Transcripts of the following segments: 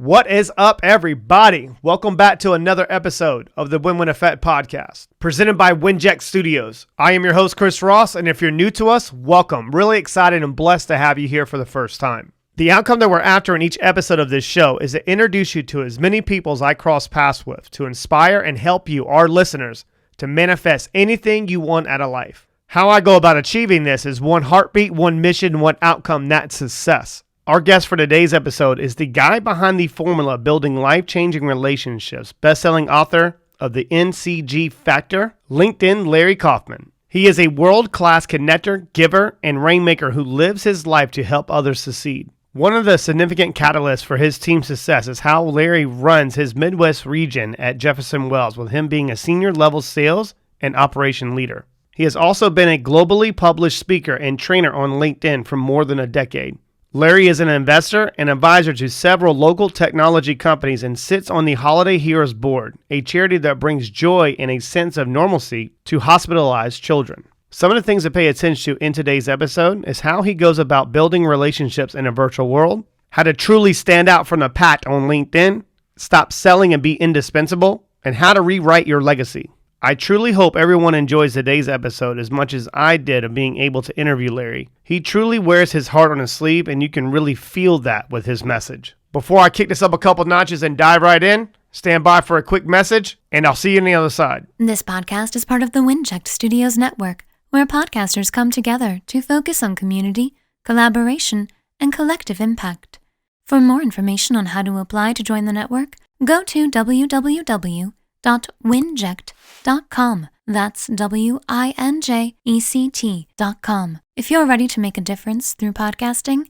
What is up, everybody? Welcome back to another episode of the Win-Win Effect podcast, presented by WINJECT Studios. I am your host, Chris Ross, and if you're new to us, welcome. Really excited and blessed to have you here for the first time. The outcome that we're after in each episode of this show is to introduce you to as many people as I cross paths with to inspire and help you, our listeners, to manifest anything you want out of life. How I go about achieving this is one heartbeat, one mission, one outcome, that's success. Our guest for today's episode is the guy behind the formula building life-changing relationships, best-selling author of the NCG Factor, LinkedIn Larry Kaufman. He is a world-class connector, giver, and rainmaker who lives his life to help others succeed. One of the significant catalysts for his team's success is how Larry runs his Midwest region at Jefferson Wells, with him being a senior-level sales and operation leader. He has also been a globally published speaker and trainer on LinkedIn for more than a decade. Larry is an investor and advisor to several local technology companies and sits on the Holiday Heroes Board, a charity that brings joy and a sense of normalcy to hospitalized children. Some of the things to pay attention to in today's episode is how he goes about building relationships in a virtual world, how to truly stand out from the pack on LinkedIn, stop selling and be indispensable, and how to rewrite your legacy. I truly hope everyone enjoys today's episode as much as I did of being able to interview Larry. He truly wears his heart on his sleeve, and you can really feel that with his message. Before I kick this up a couple notches and dive right in, stand by for a quick message, and I'll see you on the other side. This podcast is part of the WINJECT Studios network, where podcasters come together to focus on community, collaboration, and collective impact. For more information on how to apply to join the network, go to www.winject.com. That's WINJECT.com. If you're ready to make a difference through podcasting,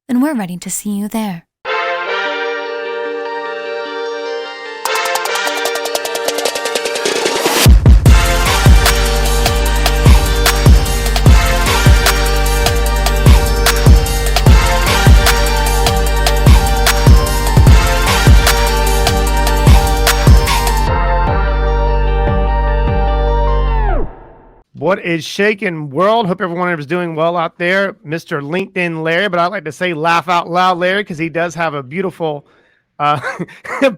then we're ready to see you there. What is shaking, world? Hope everyone is doing well out there. Mr. LinkedIn Larry, but I like to say laugh out loud Larry, because he does have a beautiful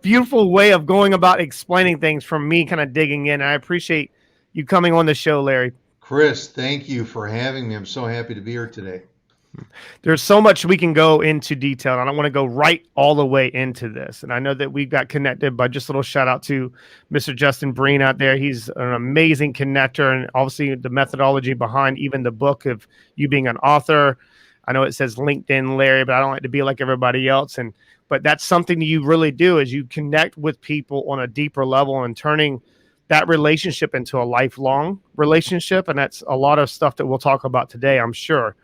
beautiful way of going about explaining things from me kind of digging in. I appreciate you coming on the show, Larry. Chris, thank you for having me. I'm so happy to be here today. There's so much we can go into detail, and I don't want to go right all the way into this. And I know that we got connected by just a little shout out to Mr. Justin Breen out there. He's an amazing connector, and obviously the methodology behind even the book of you being an author. I know it says LinkedIn Larry, but I don't like to be like everybody else. But that's something you really do, is you connect with people on a deeper level and turning that relationship into a lifelong relationship. And that's a lot of stuff that we'll talk about today, I'm sure.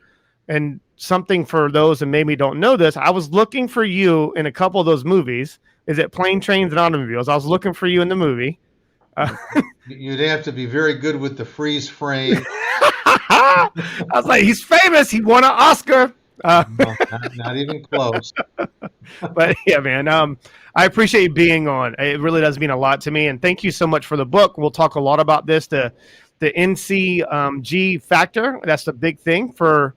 And something for those that maybe don't know this, I was looking for you in a couple of those movies. Is it Plane, Trains, and Automobiles? I was looking for you in the movie. You'd have to be very good with the freeze frame. I was like, he's famous. He won an Oscar. No, not even close. But yeah, man, I appreciate you being on. It really does mean a lot to me. And thank you so much for the book. We'll talk a lot about this. The NCG Factor, that's the big thing for...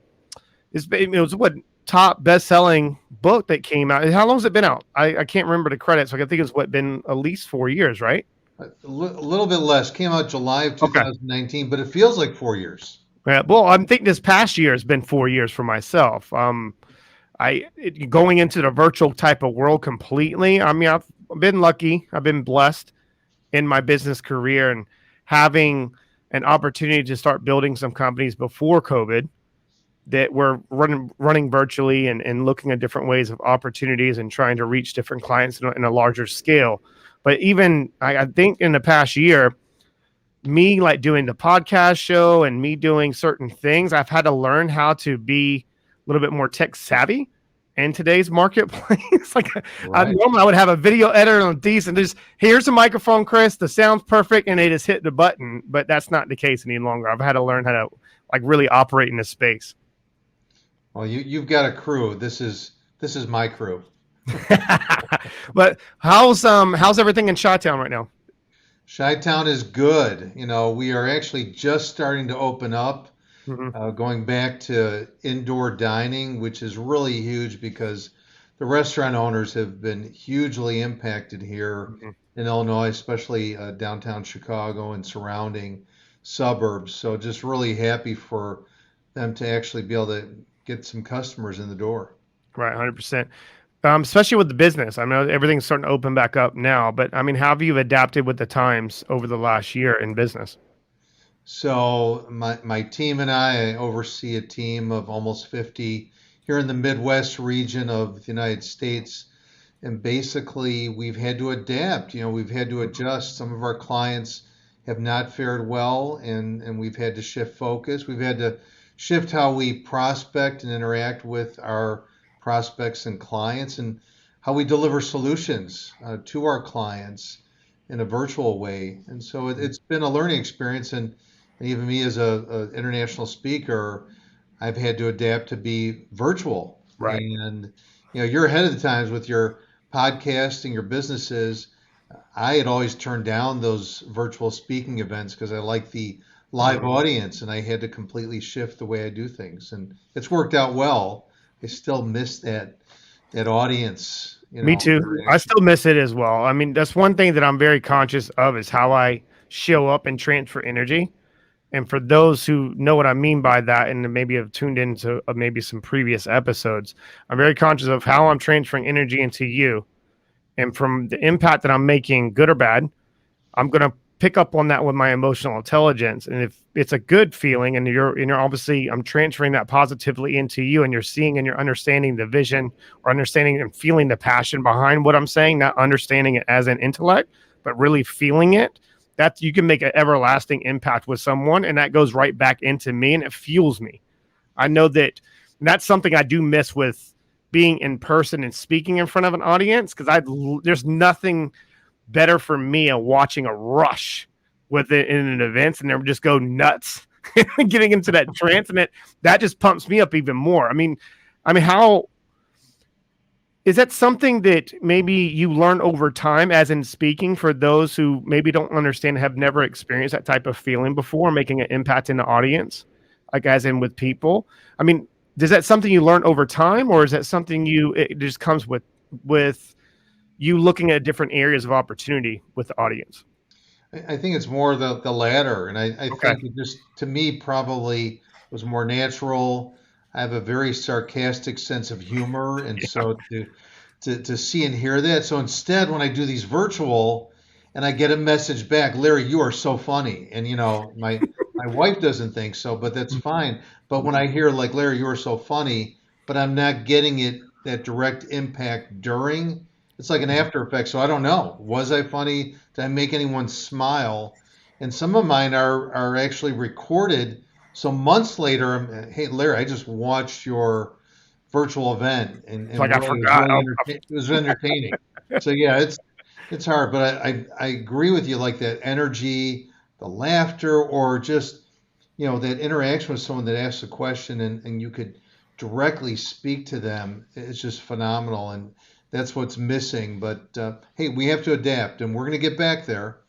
It was what top best-selling book that came out. How long has it been out? I can't remember the credits. So I think it's been at least 4 years, right? A little bit less. Came out July of 2019, but it feels like 4 years. Yeah. Well, I'm thinking this past year has been 4 years for myself. Going into the virtual type of world completely. I mean, I've been lucky. I've been blessed in my business career and having an opportunity to start building some companies before COVID that we're running virtually and looking at different ways of opportunities and trying to reach different clients in a larger scale. But even I think in the past year, me like doing the podcast show and me doing certain things, I've had to learn how to be a little bit more tech savvy in today's marketplace. Normally I would have a video editor on decent. Here's a microphone, Chris. The sound's perfect, and they just hit the button. But that's not the case any longer. I've had to learn how to really operate in this space. Well, you've got a crew. This is my crew. But how's everything in Chi-Town right now? Chi-Town is good. We are actually just starting to open up. going back to indoor dining, which is really huge because the restaurant owners have been hugely impacted here Mhm. in Illinois, especially downtown Chicago and surrounding suburbs. So just really happy for them to actually be able to get some customers in the door. Right, 100%. Especially with the business. I know everything's starting to open back up now, but I mean, how have you adapted with the times over the last year in business? So my team and I oversee a team of almost 50 here in the Midwest region of the United States. And basically, we've had to adapt. We've had to adjust. Some of our clients have not fared well, and we've had to shift focus. We've had to shift how we prospect and interact with our prospects and clients, and how we deliver solutions to our clients in a virtual way. And so it's been a learning experience. And even me as a international speaker, I've had to adapt to be virtual. Right. And you're ahead of the times with your podcasting, your businesses. I had always turned down those virtual speaking events because I like the live audience, and I had to completely shift the way I do things. And it's worked out well. I still miss that audience, Me too. I interaction. still miss it as well. I mean, that's one thing that I'm very conscious of is how I show up and transfer energy. And for those who know what I mean by that and maybe have tuned into maybe some previous episodes, I'm very conscious of how I'm transferring energy into you. And from the impact that I'm making, good or bad, I'm going to pick up on that with my emotional intelligence. And if it's a good feeling and you're obviously, I'm transferring that positively into you and you're seeing and you're understanding the vision or understanding and feeling the passion behind what I'm saying, not understanding it as an intellect, but really feeling it, that you can make an everlasting impact with someone. And that goes right back into me and it fuels me. I know that that's something I do miss with being in person and speaking in front of an audience, because there's nothing better for me at watching a rush with it in an event and they just go nuts getting into that trance, and that just pumps me up even more. I mean, how is that something that maybe you learn over time as in speaking, for those who maybe don't understand, have never experienced that type of feeling before, making an impact in the audience, like as in with people? I mean, is that something you learn over time, or is that something it just comes with you looking at different areas of opportunity with the audience? I think it's more the latter, and I Okay. think it just, to me, probably was more natural. I have a very sarcastic sense of humor, and Yeah. so to see and hear that. So instead, when I do these virtual, and I get a message back, Larry, you are so funny, and my wife doesn't think so, but that's fine. But when I hear like, Larry, you are so funny, but I'm not getting that direct impact during. It's like an after effect. So I don't know. Was I funny? Did I make anyone smile? And some of mine are actually recorded. So months later, hey Larry, I just watched your virtual event, It's and like I really forgot. it was entertaining. So yeah, it's hard, but I agree with you, like that energy, the laughter, or just that interaction with someone that asks a question, and you could directly speak to them. It's just phenomenal, and that's what's missing. But hey, we have to adapt, and we're going to get back there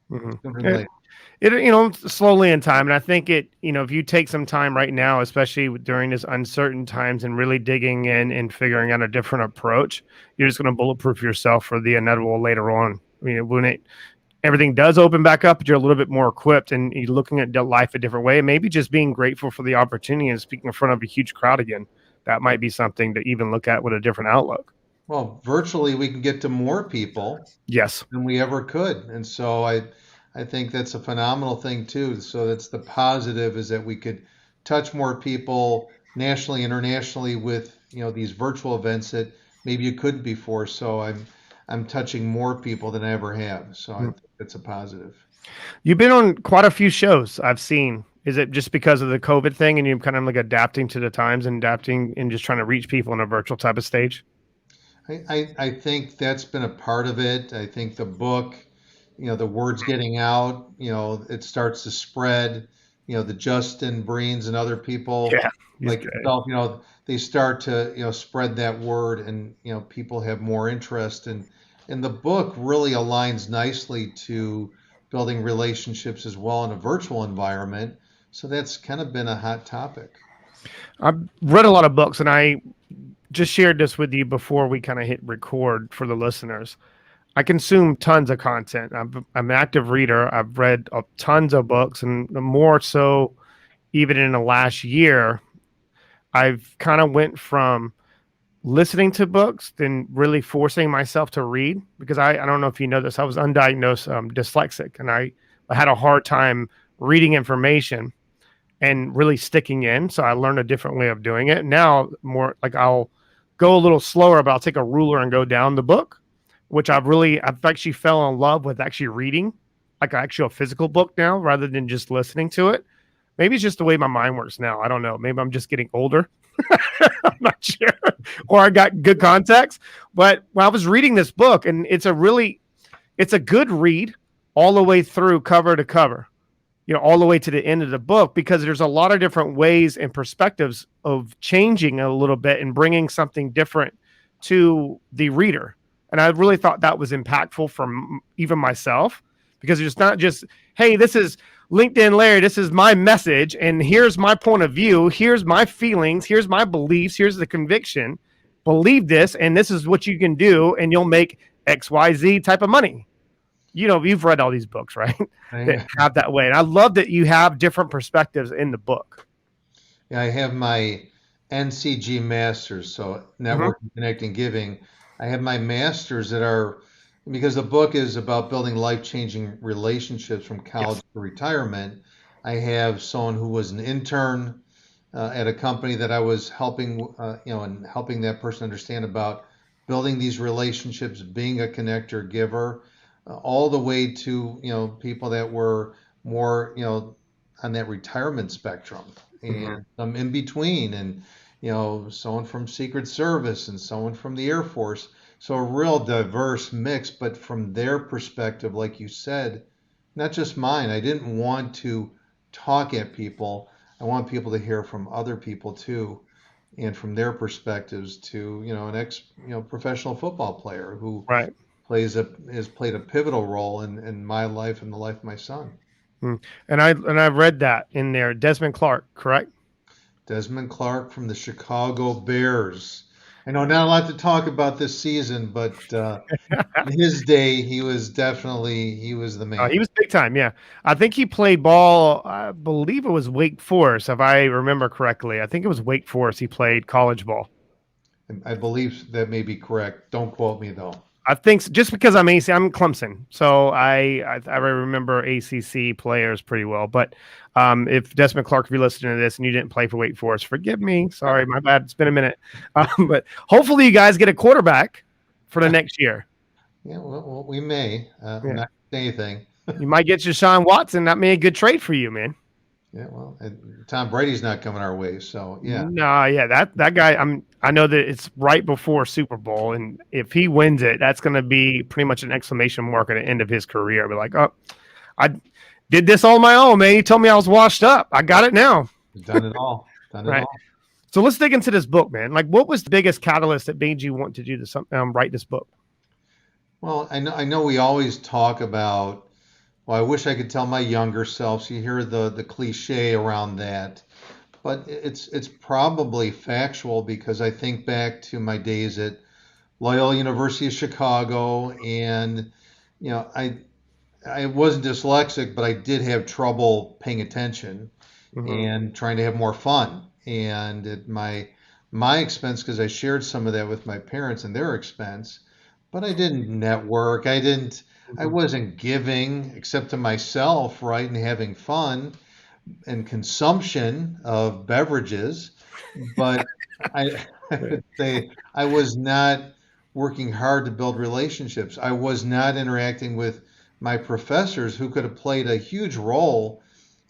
Mhm. sooner than later. Slowly in time. And I think if you take some time right now, especially during this uncertain times, and really digging in and figuring out a different approach, you're just going to bulletproof yourself for the inevitable later on. I mean, when everything does open back up, you're a little bit more equipped and you're looking at life a different way. And maybe just being grateful for the opportunity and speaking in front of a huge crowd again. That might be something to even look at with a different outlook. Well, virtually we can get to more people Yes. than we ever could, and so I think that's a phenomenal thing too. So that's the positive, is that we could touch more people nationally, internationally with these virtual events that maybe you couldn't before. So I'm touching more people than I ever have. So I think that's a positive. You've been on quite a few shows I've seen. Is it just because of the COVID thing and you're kind of like adapting to the times and adapting and just trying to reach people in a virtual type of stage? I think that's been a part of it. I think the book, the word's getting out, it starts to spread, the Justin Breens and other people Yeah. He's like good. yourself, they start to, spread that word, and, people have more interest. And the book really aligns nicely to building relationships as well in a virtual environment. So that's kind of been a hot topic. I've read a lot of books and I just shared this with you before we kind of hit record for the listeners. I consume tons of content. I'm an active reader. I've read tons of books, and more so, even in the last year, I've kind of went from listening to books than really forcing myself to read, because I don't know if you know this. I was undiagnosed dyslexic, and I had a hard time reading information and really sticking in. So I learned a different way of doing it. Now, more like I'll go a little slower, but I'll take a ruler and go down the book, which I've actually fell in love with actually reading like actual physical book now rather than just listening to it. Maybe it's just the way my mind works now. I don't know. Maybe I'm just getting older. I'm not sure. Or I got good context. But when I was reading this book, and it's a good read all the way through cover to cover, all the way to the end of the book, because there's a lot of different ways and perspectives of changing a little bit and bringing something different to the reader. And I really thought that was impactful for even myself, because it's not just, hey, this is LinkedIn Larry, this is my message, and here's my point of view, here's my feelings, here's my beliefs, here's the conviction, believe this, and this is what you can do, and you'll make XYZ type of money. You've read all these books, right? That have that way. And I love that you have different perspectives in the book. Yeah, I have my NCG masters, so networking, connecting, giving. I have my masters that are, because the book is about building life-changing relationships from college to retirement. I have someone who was an intern at a company that I was helping, and helping that person understand about building these relationships, being a connector, giver, all the way to, people that were more, on that retirement spectrum, and some in between, and, someone from Secret Service and someone from the Air Force. So a real diverse mix, but from their perspective, like you said, not just mine. I didn't want to talk at people. I want people to hear from other people too, and from their perspectives to, an ex, professional football player who Right. has played a pivotal role in my life and the life of my son. And I read that in there. Desmond Clark, correct? Desmond Clark from the Chicago Bears. I know not a lot to talk about this season, but in his day, he was the man. He was big time, yeah. I think he played ball, I believe it was Wake Forest, if I remember correctly. I think it was Wake Forest he played college ball. I believe that may be correct. Don't quote me, though. I think just because I'm Clemson, so I remember ACC players pretty well. But if Desmond Clark, if you're listening to this and you didn't play for Wake Forest, forgive me. Sorry, my bad. It's been a minute. But hopefully you guys get a quarterback for the next year. Yeah, well we may. I'm not going to say anything. You might get Deshaun Watson. That may be a good trade for you, man. Yeah, well, Tom Brady's not coming our way, so yeah. No, yeah, that guy. I know that it's right before Super Bowl, and if he wins it, that's going to be pretty much an exclamation mark at the end of his career. I'll be like, oh, I did this all on my own, man. You told me I was washed up. I got it now. Done it all. Done it all. So let's dig into this book, man. Like, what was the biggest catalyst that made you want to do this? Write this book. Well, I know we always talk about, well, I wish I could tell my younger self. So you hear the cliche around that, but it's probably factual, because I think back to my days at Loyola University of Chicago, and I wasn't dyslexic, but I did have trouble paying attention and trying to have more fun. And at my expense, because I shared some of that with my parents and their expense, but I didn't network. I wasn't giving except to myself, right, and having fun and consumption of beverages. But I would say I was not working hard to build relationships. I was not interacting with my professors, who could have played a huge role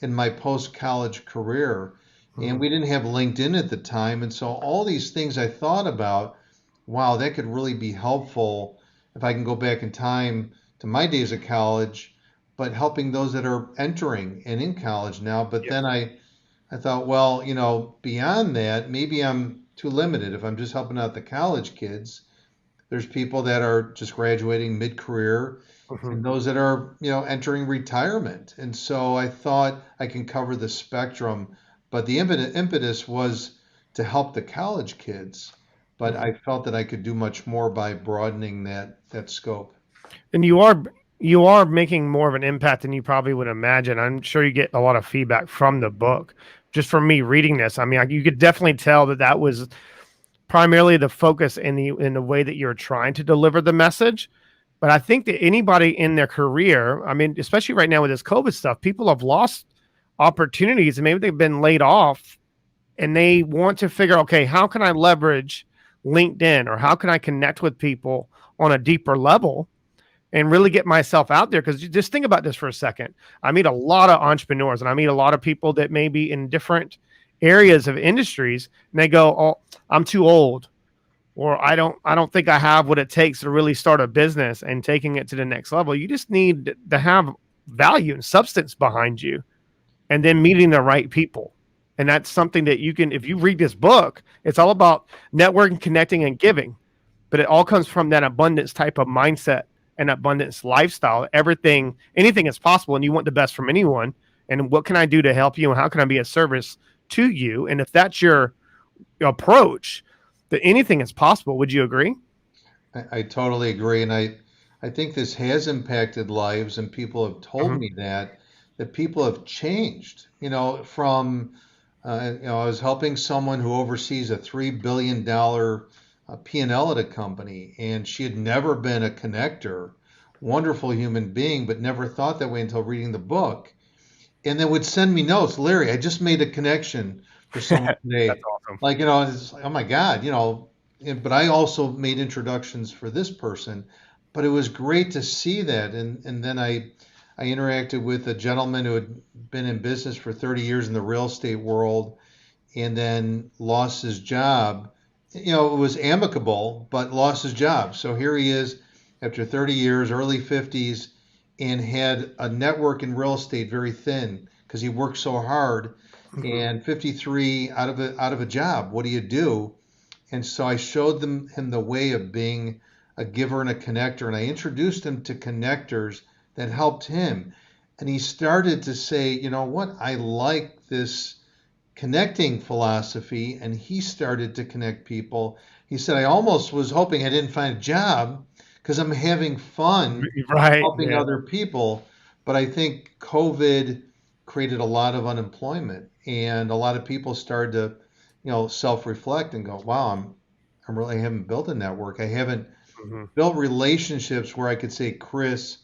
in my post-college career. And we didn't have LinkedIn at the time. And so all these things I thought about, wow, that could really be helpful if I can go back in time to my days of college, but helping those that are entering and in college now. But then I thought, well, beyond that, maybe I'm too limited. If I'm just helping out the college kids, there's people that are just graduating mid-career, and those that are, entering retirement. And so I thought I can cover the spectrum, but the impetus was to help the college kids. but I felt that I could do much more by broadening that scope. And you are making more of an impact than you probably would imagine. I'm sure you get a lot of feedback from the book. Just from me reading this, I mean, you could definitely tell that was primarily the focus in the way that you're trying to deliver the message. But I think that anybody in their career, I mean, especially right now with this COVID stuff, people have lost opportunities and maybe they've been laid off and they want to figure, okay, how can I leverage LinkedIn or how can I connect with people on a deeper level and really get myself out there? Because just think about this for a second. I meet a lot of entrepreneurs and I meet a lot of people that may be in different areas of industries and they go, oh, I'm too old, or I don't think I have what it takes to really start a business and taking it to the next level. You just need to have value and substance behind you and then meeting the right people. And that's something that you can, if you read this book, it's all about networking, connecting, and giving. But it all comes from that abundance type of mindset and abundance lifestyle. Anything is possible, and you want the best from anyone. And what can I do to help you? And how can I be of service to you? And if that's your approach, that anything is possible. Would you agree? I totally agree. And I think this has impacted lives, and people have told me that people have changed, from, I was helping someone who oversees a $3 billion P&L at a company, and she had never been a connector, wonderful human being, but never thought that way until reading the book. And then would send me notes, Larry, I just made a connection for someone today. That's awesome. It's like, oh my God, but I also made introductions for this person, but it was great to see that. And then I interacted with a gentleman who had been in business for 30 years in the real estate world and then lost his job. It was amicable, but lost his job. So here he is after 30 years, early 50s, and had a network in real estate very thin because he worked so hard. And 53 out of a job. What do you do? And so I showed him the way of being a giver and a connector, and I introduced him to connectors that helped him. And he started to say, you know what, I like this connecting philosophy. And he started to connect people. He said, I almost was hoping I didn't find a job because I'm having fun helping other people. But I think COVID created a lot of unemployment, and a lot of people started to, self-reflect and go, wow, I haven't built a network. I haven't built relationships where I could say, Chris,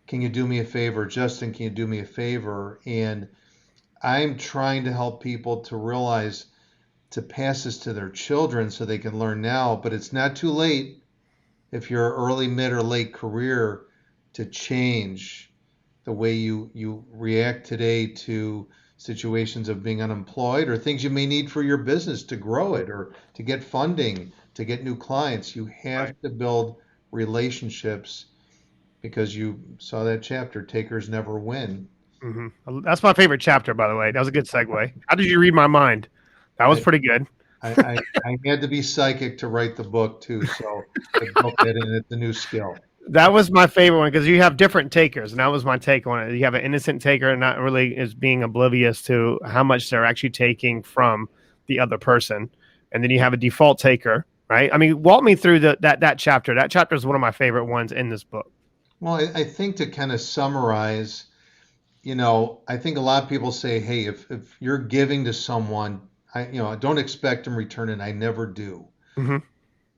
can you do me a favor? Justin, can you do me a favor? And I'm trying to help people to realize to pass this to their children so they can learn now, but it's not too late if you're early, mid, or late career to change the way you react today to situations of being unemployed or things you may need for your business to grow it or to get funding, to get new clients. You have to build relationships because you saw that chapter, Takers Never Win. That's my favorite chapter, by the way. That was a good segue. How did you read my mind? That was pretty good. I had to be psychic to write the book too, so I built that in. It's a new skill. That was my favorite one because you have different takers, and that was my take on it. You have an innocent taker, and not really is being oblivious to how much they're actually taking from the other person, and then you have a default taker, right? I mean, walk me through that chapter. That chapter is one of my favorite ones in this book. Well, I think to kind of summarize, I think a lot of people say, hey, if you're giving to someone, I don't expect in return, and I never do.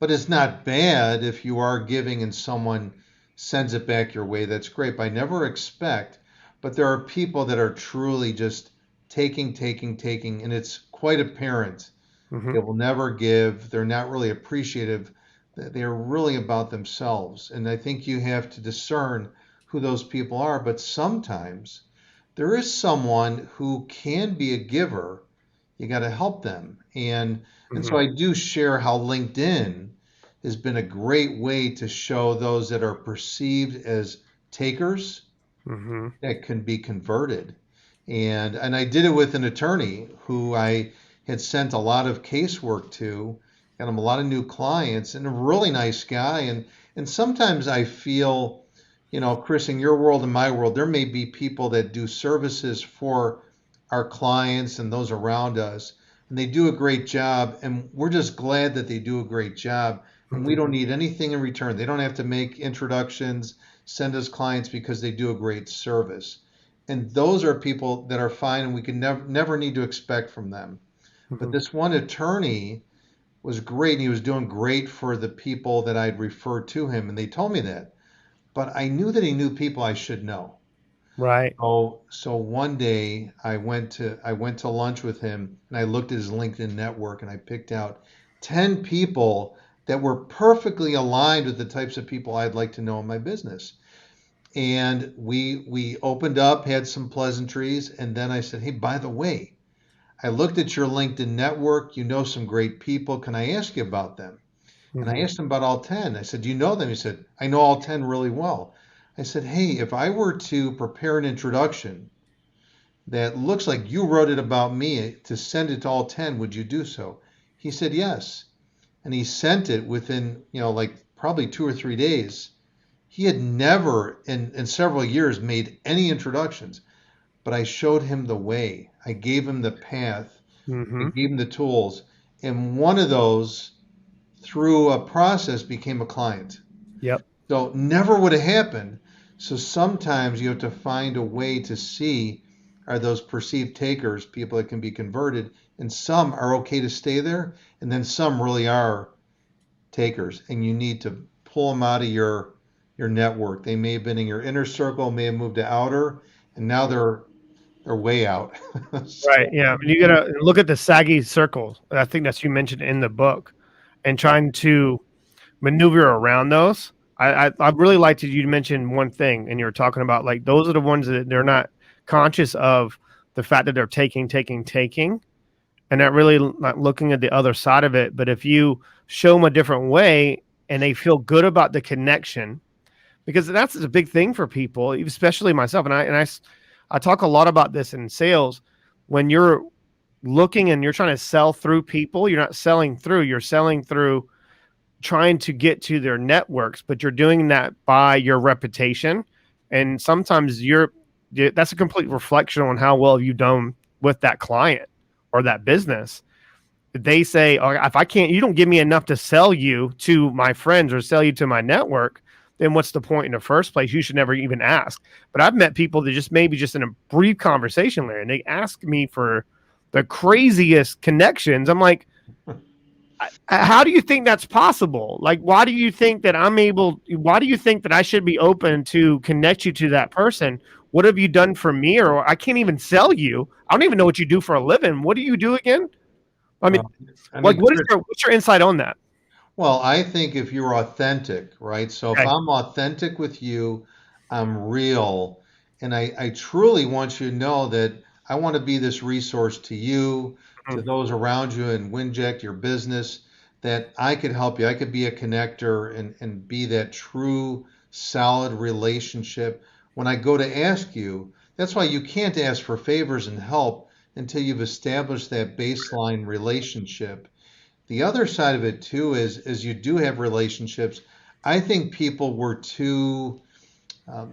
But it's not bad if you are giving and someone sends it back your way. That's great. But I never expect. But there are people that are truly just taking, and it's quite apparent. They will never give. They're not really appreciative. They're really about themselves. And I think you have to discern who those people are. But sometimes there is someone who can be a giver. You got to help them. And so I do share how LinkedIn has been a great way to show those that are perceived as takers that can be converted. And I did it with an attorney who I had sent a lot of casework to, got him a lot of new clients, and a really nice guy. And sometimes I feel, Chris, in your world and my world, there may be people that do services for our clients and those around us. And and they do a great job, and we're just glad that they do a great job, and we don't need anything in return. They don't have to make introductions, send us clients because they do a great service. And those are people that are fine, and we can never need to expect from them. But this one attorney was great, and he was doing great for the people that I'd referred to him, and they told me that. But I knew that he knew people I should know. Right. So one day I went to lunch with him, and I looked at his LinkedIn network, and I picked out 10 people that were perfectly aligned with the types of people I'd like to know in my business. And we opened up, had some pleasantries, and then I said, hey, by the way, I looked at your LinkedIn network. You know some great people. Can I ask you about them? And I asked him about all 10. I said, do you know them? He said, I know all 10 really well. I said, hey, if I were to prepare an introduction that looks like you wrote it about me to send it to all 10, would you do so? He said, yes. And he sent it within, like probably 2 or 3 days. He had never in several years made any introductions, but I showed him the way. I gave him the path. I gave him the tools. And one of those, through a process, became a client. Yep. So never would have happened. So sometimes you have to find a way to see, are those perceived takers people that can be converted, and some are okay to stay there, and then some really are takers, and you need to pull them out of your network. They may have been in your inner circle, may have moved to outer, and now they're way out. So, Right. Yeah. And you gotta look at the saggy circles. I think that's you mentioned in the book, and trying to maneuver around those. I really liked that you mentioned one thing, and you were talking about like those are the ones that they're not conscious of the fact that they're taking, and not really not looking at the other side of it. But if you show them a different way and they feel good about the connection, because that's a big thing for people, especially myself. And I talk a lot about this in sales. When you're looking and you're trying to sell through people, you're not selling through, you're selling through trying to get to their networks, but you're doing that by your reputation. And sometimes that's a complete reflection on how well you've done with that client or that business. They say, oh, if I can't, you don't give me enough to sell you to my friends or sell you to my network, then what's the point in the first place? You should never even ask. But I've met people that just maybe just in a brief conversation, Larry, and they ask me for the craziest connections. I'm like, how do you think that's possible? Like, why do you think that why do you think that I should be open to connect you to that person? What have you done for me? Or I can't even sell you. I don't even know what you do for a living. What do you do again? What's your insight on that? Well, I think if you're authentic, right? So if I'm authentic with you, I'm real, and I truly want you to know that I want to be this resource to you, to those around you in WINJECT, your business, that I could help you. I could be a connector and be that true, solid relationship. When I go to ask you, that's why you can't ask for favors and help until you've established that baseline relationship. The other side of it too is you do have relationships. I think people were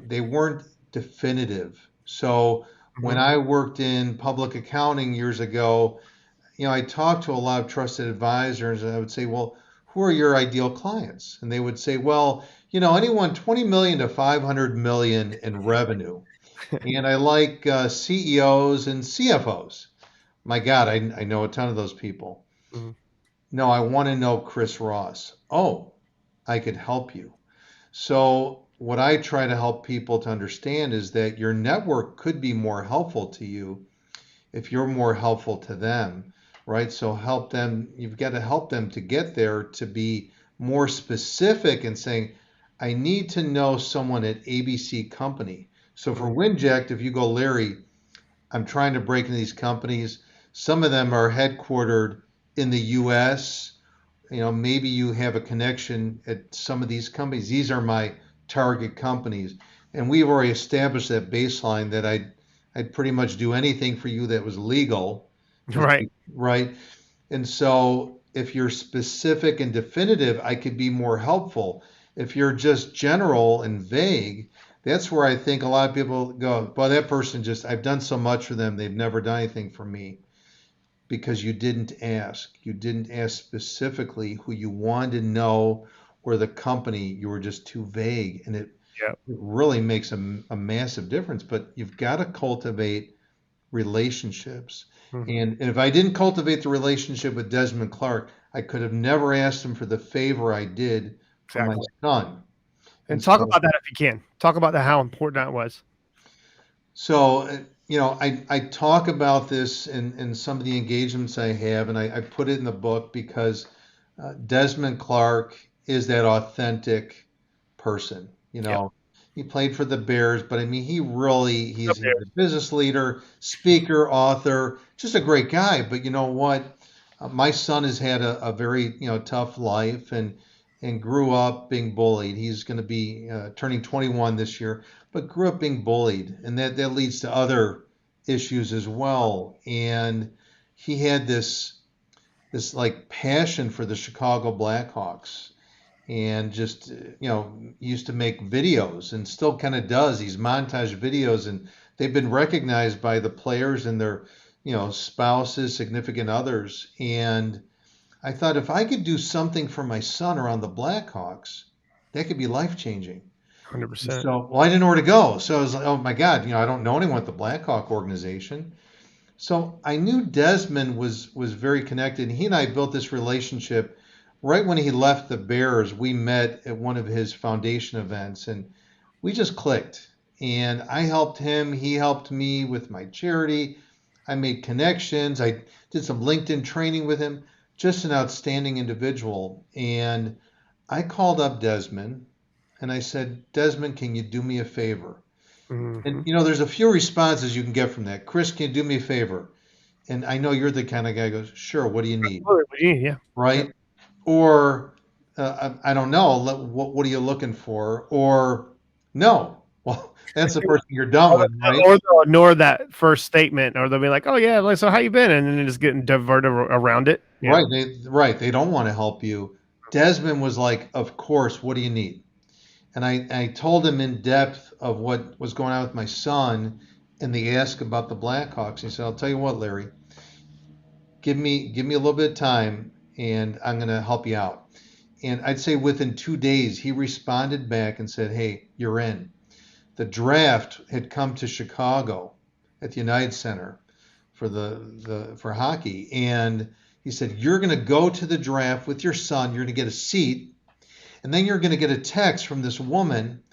they weren't definitive. So when I worked in public accounting years ago, I talked to a lot of trusted advisors, and I would say, well, who are your ideal clients? And they would say, well, anyone 20 million to 500 million in revenue. And I like CEOs and CFOs. My God, I know a ton of those people. No, I want to know Chris Ross. Oh, I could help you. So what I try to help people to understand is that your network could be more helpful to you if you're more helpful to them, right? So help them. You've got to help them to get there, to be more specific and saying, I need to know someone at ABC company. So for WINJECT, if you go, Larry, I'm trying to break into these companies. Some of them are headquartered in the US, maybe you have a connection at some of these companies. These are my target companies. And we've already established that baseline that I'd pretty much do anything for you that was legal. Right. Right. And so if you're specific and definitive, I could be more helpful. If you're just general and vague, that's where I think a lot of people go, well, that person I've done so much for them, they've never done anything for me. because you didn't ask. You didn't ask specifically who you wanted to know or the company. You were just too vague. And it Yeah. really makes a massive difference. But you've got to cultivate relationships. Mhm. And if I didn't cultivate the relationship with Desmond Clark, I could have never asked him for the favor I did for my Exactly. son. And And talk so, about that if you can. Talk about that, how important that was. I talk about this in some of the engagements I have, and I put it in the book because Desmond Clark is that authentic person. Yeah. He played for the Bears, but I mean, he's Up there. a business leader, speaker, author, just a great guy. But you know what? My son has had a very, tough life and grew up being bullied. He's going to be turning 21 this year, but grew up being bullied, and that leads to other issues as well. And he had this like passion for the Chicago Blackhawks, and just used to make videos and still kind of does these montage videos, and they've been recognized by the players and their spouses, significant others. And I thought, if I could do something for my son around the Blackhawks, that could be life changing. 100%. So, well, I didn't know where to go. So I was like, oh my God, I don't know anyone at the Blackhawk organization. So I knew Desmond was very connected. And he and I built this relationship right when he left the Bears. We met at one of his foundation events, and we just clicked. And I helped him. He helped me with my charity. I made connections. I did some LinkedIn training with him. Just an outstanding individual. And I called up Desmond and I said, Desmond, can you do me a favor? Mhm. And there's a few responses you can get from that. Chris, can you do me a favor? And I know you're the kind of guy who goes, sure, what do you need? Yeah. Right? Or I don't know, what are you looking for? Or no. Well, that's the person you're done with, right? Or they'll ignore that first statement, or they'll be like, "Oh yeah, like, so how you been?" And then just getting diverted around it. Yeah. Right. They don't want to help you. Desmond was like, of course, what do you need? And I told him in depth of what was going on with my son, and they asked about the Blackhawks. He said, I'll tell you what, Larry, give me a little bit of time and I'm going to help you out. And I'd say within 2 days, he responded back and said, hey, you're in. The draft had come to Chicago at the United Center for hockey. And he said, you're going to go to the draft with your son. You're going to get a seat. And then you're going to get a text from this woman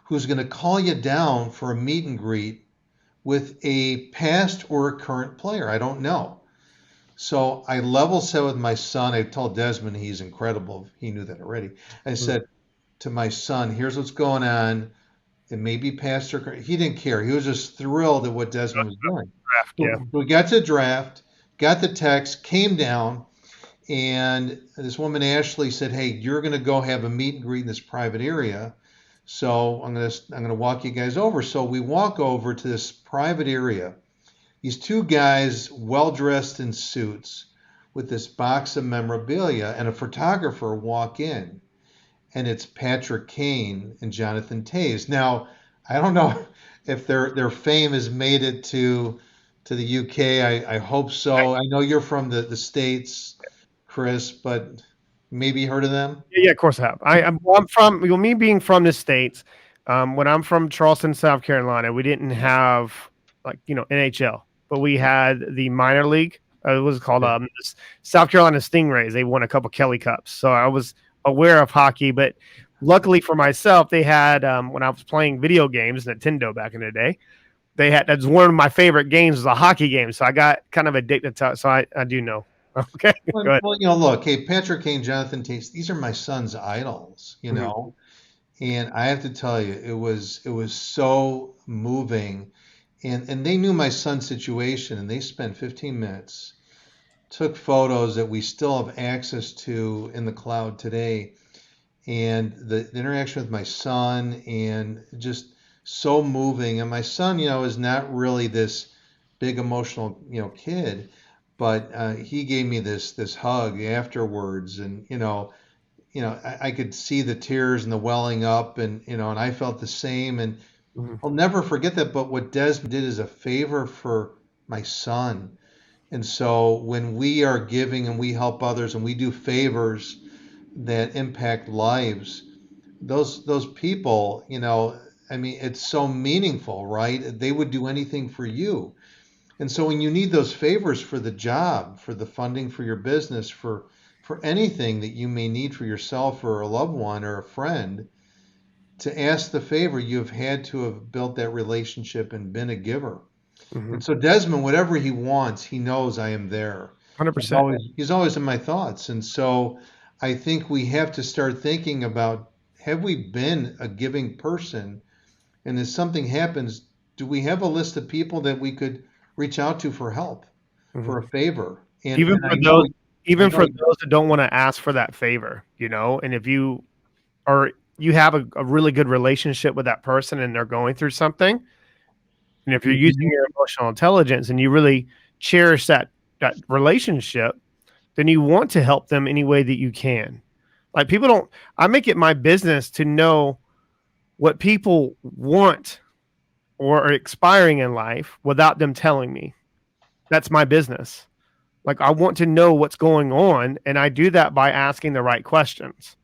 who's going to call you down for a meet and greet with a past or a current player. I don't know. So I level set with my son. I told Desmond he's incredible. He knew that already. I said to my son, here's what's going on. It may be past or current. He didn't care. He was just thrilled at what Desmond was doing. Draft. Yeah. So we got to the draft, got the text, came down, and this woman, Ashley, said, hey, you're going to go have a meet and greet in this private area. So I'm going to walk you guys over. So we walk over to this private area. These two guys, well dressed in suits, with this box of memorabilia, and a photographer walk in. And it's Patrick Kane and Jonathan Toews. Now, I don't know if their fame has made it to the UK. I hope so. I know you're from the States, Chris, but maybe you heard of them? Yeah, of course I have. I'm from, me being from the States, when I'm from Charleston, South Carolina, we didn't have NHL, but we had the minor league. It was called South Carolina Stingrays. They won a couple Kelly Cups. So I was aware of hockey, but luckily for myself, they had, when I was playing video games, Nintendo back in the day, that's one of my favorite games was a hockey game. So I got kind of addicted to it. So I do know. Okay. Well, Go ahead. look, hey, Patrick Kane, Jonathan Toews, these are my son's idols, and I have to tell you, it was so moving, and they knew my son's situation, and they spent 15 minutes, took photos that we still have access to in the cloud today, and the interaction with my son, and just so moving. And my son, is not really this big emotional, kid, but he gave me this hug afterwards, and I could see the tears and the welling up, and and I felt the same, and I'll never forget that. But what Desmond did as a favor for my son And so when we are giving and we help others and we do favors that impact lives, those people, I mean, it's so meaningful, right? They would do anything for you. And so when you need those favors for the job, for the funding for your business, for anything that you may need for yourself or a loved one or a friend, to ask the favor, you've had to have built that relationship and been a giver. Mm-hmm. And so Desmond, whatever he wants, he knows I am there. 100%. He's always in my thoughts. And so I think we have to start thinking about, have we been a giving person? And if something happens, do we have a list of people that we could reach out to for help, for a favor? And, Even and for I those, know, even I for know, those that don't want to ask for that favor, and if you have a really good relationship with that person and they're going through something, and if you're using your emotional intelligence and you really cherish that relationship, then you want to help them any way that you can. Like people don't, I make it my business to know what people want or are expiring in life without them telling me. That's my business. Like I want to know what's going on, and I do that by asking the right questions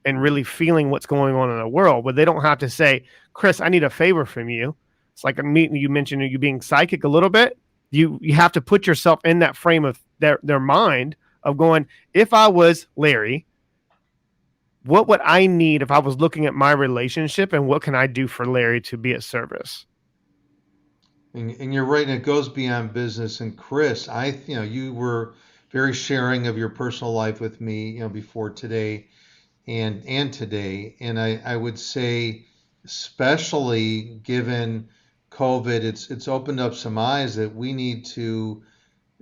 and really feeling what's going on in the world. But they don't have to say, Chris, I need a favor from you. It's like you mentioned you being psychic a little bit. You have to put yourself in that frame of their mind of going, if I was Larry, what would I need if I was looking at my relationship, and what can I do for Larry to be of service? and you're right, and it goes beyond business. And Chris, you were very sharing of your personal life with me, before today and today. And I would say, especially given COVID, it's opened up some eyes that we need to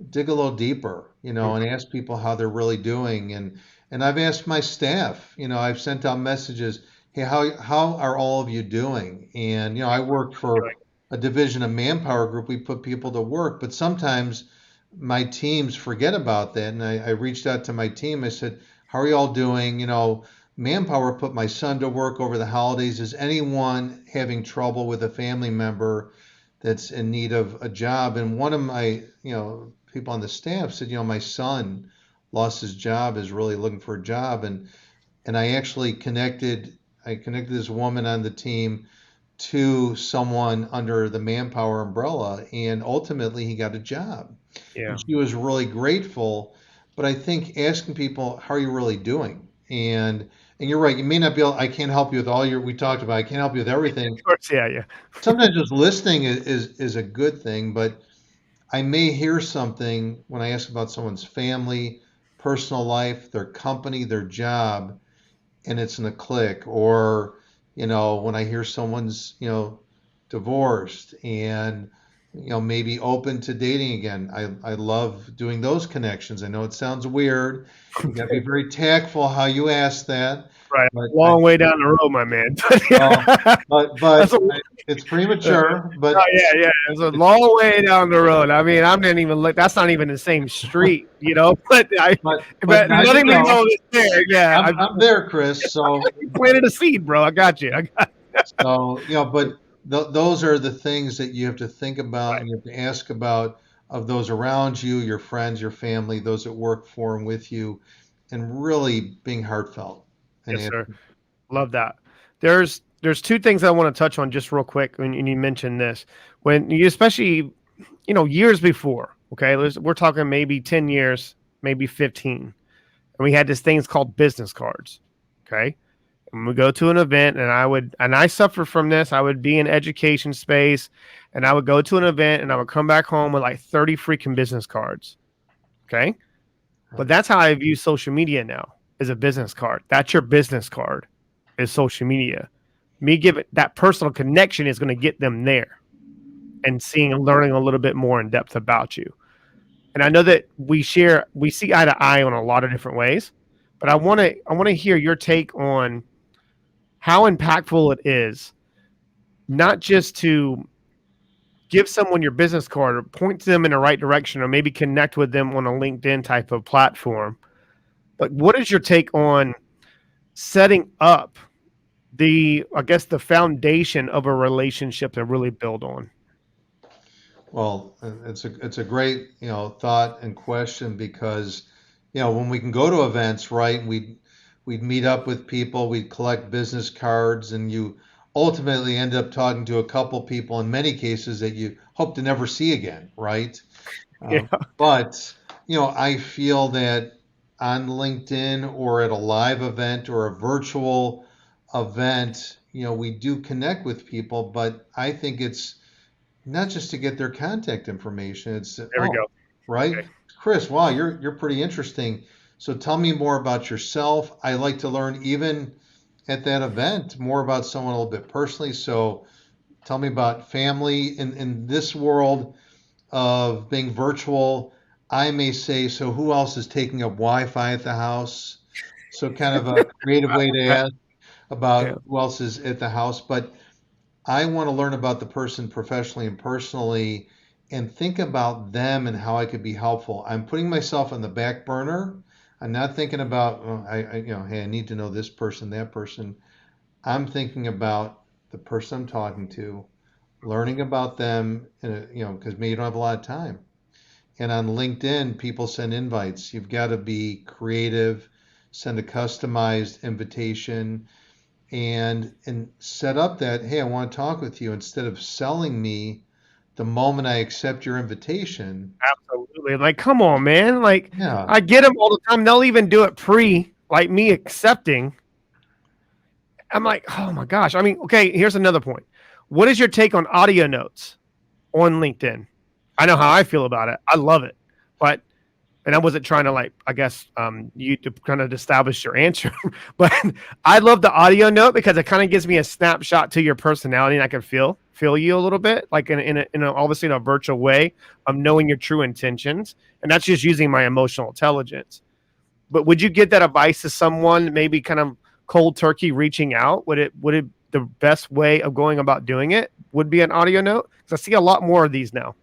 dig a little deeper, and ask people how they're really doing. And I've asked my staff, I've sent out messages, hey, how are all of you doing? And I work for a division of Manpower Group. We put people to work, but sometimes my teams forget about that. And I reached out to my team. I said, how are you all doing? Manpower put my son to work over the holidays. Is anyone having trouble with a family member that's in need of a job? And one of my, people on the staff said, my son lost his job, is really looking for a job. And I actually connected this woman on the team to someone under the Manpower umbrella, and ultimately he got a job. Yeah. And she was really grateful. But I think asking people, how are you really doing? And you're right, you may not be able, I can't help you with we talked about, I can't help you with everything. Of course, yeah. Sometimes just listening is a good thing, but I may hear something when I ask about someone's family, personal life, their company, their job, and it's in a click. Or, when I hear someone's, divorced and, maybe open to dating again. I love doing those connections. I know it sounds weird. You got to be very tactful how you ask that. Right. But Long way down the road, my man. but it's premature. But yeah. It's a long way down the road. I mean, I didn't even look. That's not even the same street, But but now letting me know it's there. Yeah, I'm there, Chris. So you planted a seed, bro. I got you. so but those are the things that you have to think about, Right. and you have to ask about of those around you, your friends, your family, those that work for and with you, and really being heartfelt. And Yes, sir. Love that. There's two things I want to touch on just real quick when you mentioned this. When you, especially, years before, okay, we're talking maybe 10 years, maybe 15. And we had this things called business cards. Okay. And we go to an event, and I suffer from this. I would be in education space, and I would go to an event, and I would come back home with like 30 freaking business cards. Okay. But that's how I view social media now, as a business card. That's your business card, is social media. Me giving that personal connection is going to get them there and seeing and learning a little bit more in depth about you. And I know that we see eye to eye on a lot of different ways, but I want to hear your take on how impactful it is, not just to give someone your business card or point them in the right direction, or maybe connect with them on a LinkedIn type of platform. But what is your take on setting up the foundation of a relationship to really build on? Well, it's a great, thought and question because, when we can go to events, right, we'd meet up with people, we'd collect business cards, and you ultimately end up talking to a couple people in many cases that you hope to never see again, right? Yeah. But, I feel that on LinkedIn or at a live event or a virtual event, we do connect with people, but I think it's not just to get their contact information. It's There we go. right, Okay. Chris. Wow, you're pretty interesting. So tell me more about yourself. I like to learn even at that event more about someone a little bit personally. So tell me about family in this world of being virtual. I may say, so who else is taking up Wi-Fi at the house? So kind of a creative way to ask Yeah. about who else is at the house, but I want to learn about the person professionally and personally and think about them and how I could be helpful. I'm putting myself on the back burner. I'm not thinking about, oh, hey, I need to know this person, that person. I'm thinking about the person I'm talking to, learning about them, because maybe you don't have a lot of time. And on LinkedIn, people send invites. You've got to be creative, send a customized invitation and set up that, hey, I want to talk with you instead of selling me the moment I accept your invitation. Absolutely. Like, come on, man. Like, Yeah. I get them all the time. They'll even do it like me accepting. I'm like, oh my gosh. I mean, okay, here's another point. What is your take on audio notes on LinkedIn? I know how I feel about it. I love it. But and I wasn't trying to, like, I guess you to kind of establish your answer, but I love the audio note because it kind of gives me a snapshot to your personality, and I can feel you a little bit, like obviously in a virtual way of knowing your true intentions, and that's just using my emotional intelligence. But would you give that advice to someone maybe kind of cold turkey reaching out? Would it the best way of going about doing it would be an audio note? Because I see a lot more of these now.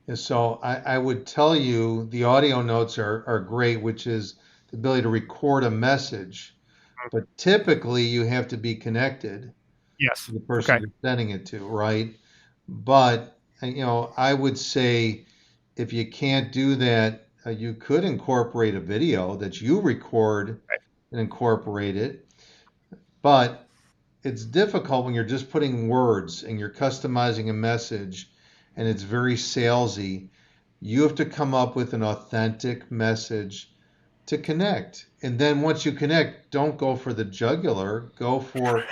And so I would tell you the audio notes are great, which is the ability to record a message. But typically you have to be connected Yes. to the person Okay. you're sending it to, right? But, I would say if you can't do that, you could incorporate a video that you record and incorporate it. But it's difficult when you're just putting words and you're customizing a message and it's very salesy. You have to come up with an authentic message to connect. And then once you connect, don't go for the jugular. Go for,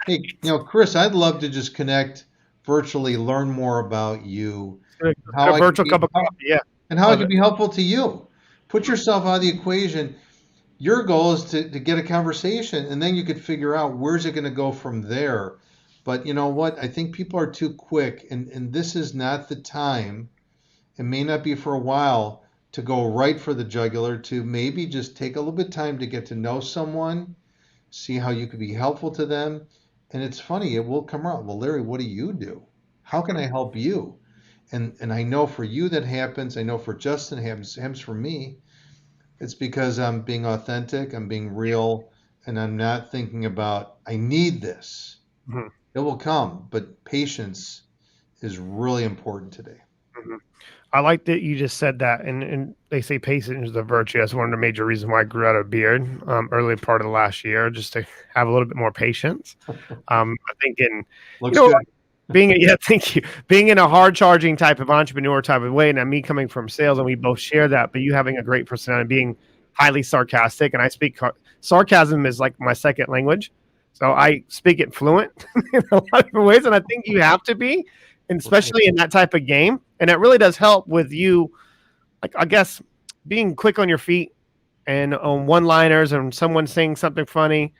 hey, Chris, I'd love to just connect virtually, learn more about you, A how I can virtual be, cup of coffee. Yeah. and how I Love can it. be helpful to you. Put yourself out of the equation. Your goal is to get a conversation, and then you could figure out where's it going to go from there. But you know what? I think people are too quick, and this is not the time. It may not be for a while to go right for the jugular, to maybe just take a little bit of time to get to know someone, see how you could be helpful to them. And it's funny, it will come around. Well, Larry, what do you do? How can I help you? And I know for you that happens. I know for Justin it happens for me. It's because I'm being authentic, I'm being real, and I'm not thinking about, I need this. Mhm. It will come, but patience is really important today. Mhm. I like that you just said that, and they say patience is a virtue. That's one of the major reasons why I grew out a beard early part of the last year, just to have a little bit more patience. I think Looks good. like thank you. Being in a hard charging type of entrepreneur type of way, and me coming from sales, and we both share that. But you having a great personality, being highly sarcastic, and I speak sarcasm is like my second language, so I speak it fluent in a lot of different ways, and I think you have to be, and Right. especially in that type of game, and it really does help with you. Like, I guess being quick on your feet and on one-liners and someone saying something funny,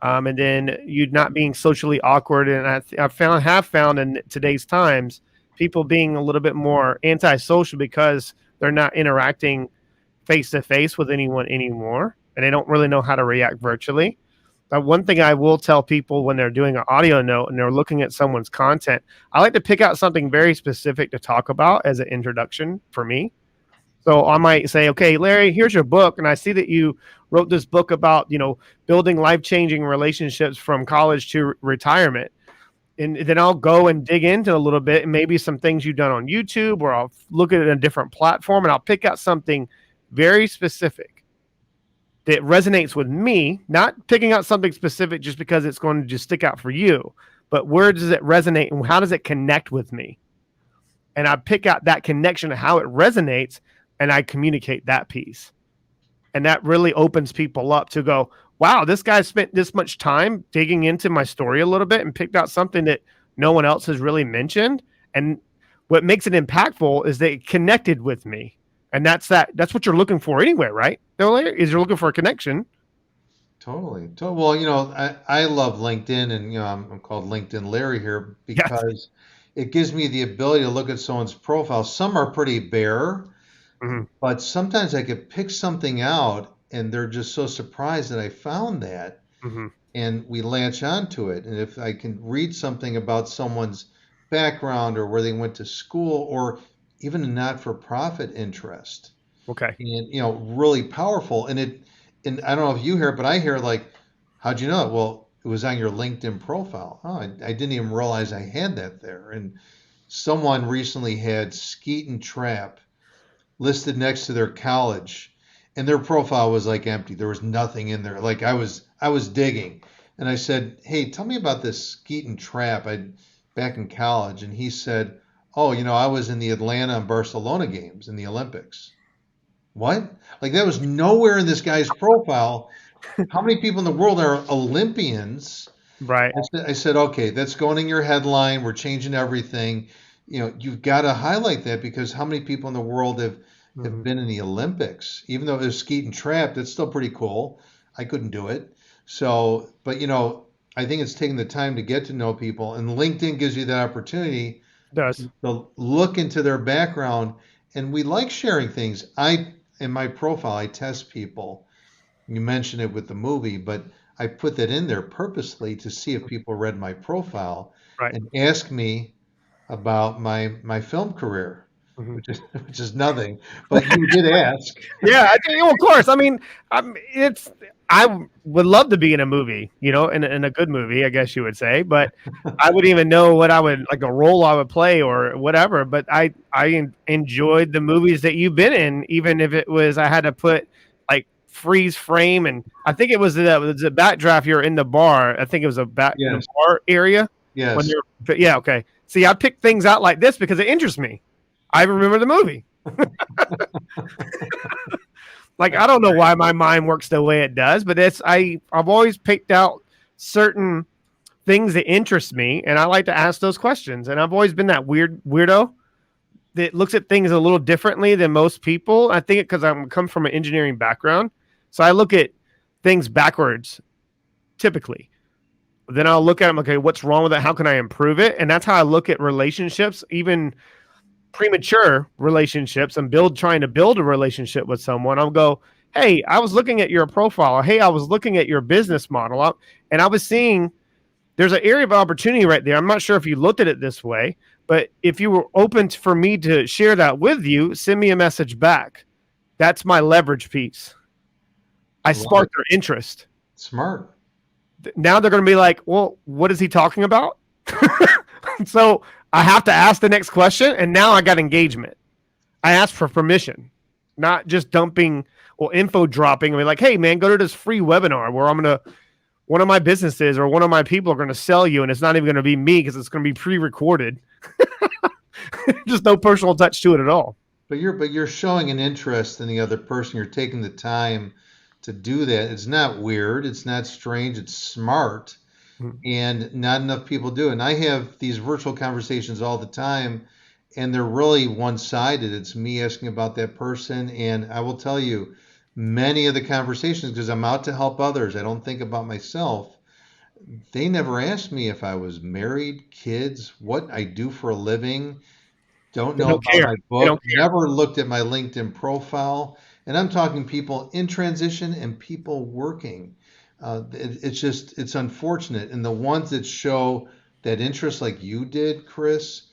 and then you not being socially awkward. And have found in today's times people being a little bit more antisocial because they're not interacting face to face with anyone anymore, and they don't really know how to react virtually. But one thing I will tell people when they're doing an audio note and they're looking at someone's content, I like to pick out something very specific to talk about as an introduction for me. So I might say, okay, Larry, here's your book. And I see that you wrote this book about, building life-changing relationships from college to retirement. And then I'll go and dig into a little bit and maybe some things you've done on YouTube, or I'll look at it in a different platform and I'll pick out something very specific that resonates with me, not picking out something specific just because it's going to just stick out for you, but where does it resonate and how does it connect with me? And I pick out that connection of how it resonates and I communicate that piece. And that really opens people up to go, wow, this guy spent this much time digging into my story a little bit and picked out something that no one else has really mentioned. And what makes it impactful is they connected with me. And that's what you're looking for anyway, right? Is you're looking for a connection. Totally. Well, I love LinkedIn, and I'm called LinkedIn Larry here because it gives me the ability to look at someone's profile. Some are pretty bare, but sometimes I could pick something out and they're just so surprised that I found that, and we latch onto it. And if I can read something about someone's background or where they went to school or even a not-for-profit interest, and really powerful. And I don't know if you hear it, but I hear like, how'd you know it? Well, it was on your LinkedIn profile. Oh, I didn't even realize I had that there. And someone recently had Skeet and Trap listed next to their college, and their profile was like empty. There was nothing in there. Like I was digging, and I said, "Hey, tell me about this Skeet and Trap." Back in college, and he said, "Oh, I was in the Atlanta and Barcelona games in the Olympics." What? Like that was nowhere in this guy's profile. How many people in the world are Olympians? Right. I said, okay, that's going in your headline. We're changing everything. You've got to highlight that because how many people in the world have been in the Olympics? Even though it was Skeet and Trap, that's still pretty cool. I couldn't do it. So, but I think it's taking the time to get to know people, and LinkedIn gives you that opportunity to look into their background. And we like sharing things. In my profile, I test people. You mentioned it with the movie, but I put that in there purposely to see if people read my profile and ask me about my film career, which is nothing. But you did ask. Yeah, of course. I mean, I would love to be in a movie, in a good movie, I guess you would say, but I wouldn't even know what I would like a role I would play or whatever. But I enjoyed the movies that you've been in, even if it was I had to put like freeze frame, and I think it was the backdraft. You're in the bar. I think it was in the bar area. Yes. Yeah. Okay. See, I picked things out like this because it interests me. I remember the movie. Like, I don't know why my mind works the way it does, but I've always picked out certain things that interest me, and I like to ask those questions. And I've always been that weirdo that looks at things a little differently than most people. I think because I come from an engineering background, so I look at things backwards, typically. Then I'll look at them, okay, what's wrong with it? How can I improve it? And that's how I look at relationships, even premature relationships, and trying to build a relationship with someone. I'll go, hey, I was looking at your profile. Hey, I was looking at your business model, and I was seeing there's an area of opportunity right there. I'm not sure if you looked at it this way, but if you were open for me to share that with you, send me a message back. That's my leverage piece. I spark their interest. Smart. Now they're going to be like, well, what is he talking about? So I have to ask the next question, and now I got engagement. I asked for permission, not just dumping or info dropping. And be like, hey, man, go to this free webinar where one of my businesses or one of my people are going to sell you, and it's not even going to be me because it's going to be pre-recorded. Just no personal touch to it at all. But you're showing an interest in the other person. You're taking the time to do that. It's not weird. It's not strange. It's smart. And not enough people do. And I have these virtual conversations all the time, and they're really one-sided. It's me asking about that person. And I will tell you, many of the conversations, because I'm out to help others, I don't think about myself. They never asked me if I was married, kids, what I do for a living. Don't know about my book. Never looked at my LinkedIn profile. And I'm talking people in transition and people working. It's unfortunate. And the ones that show that interest like you did, Chris,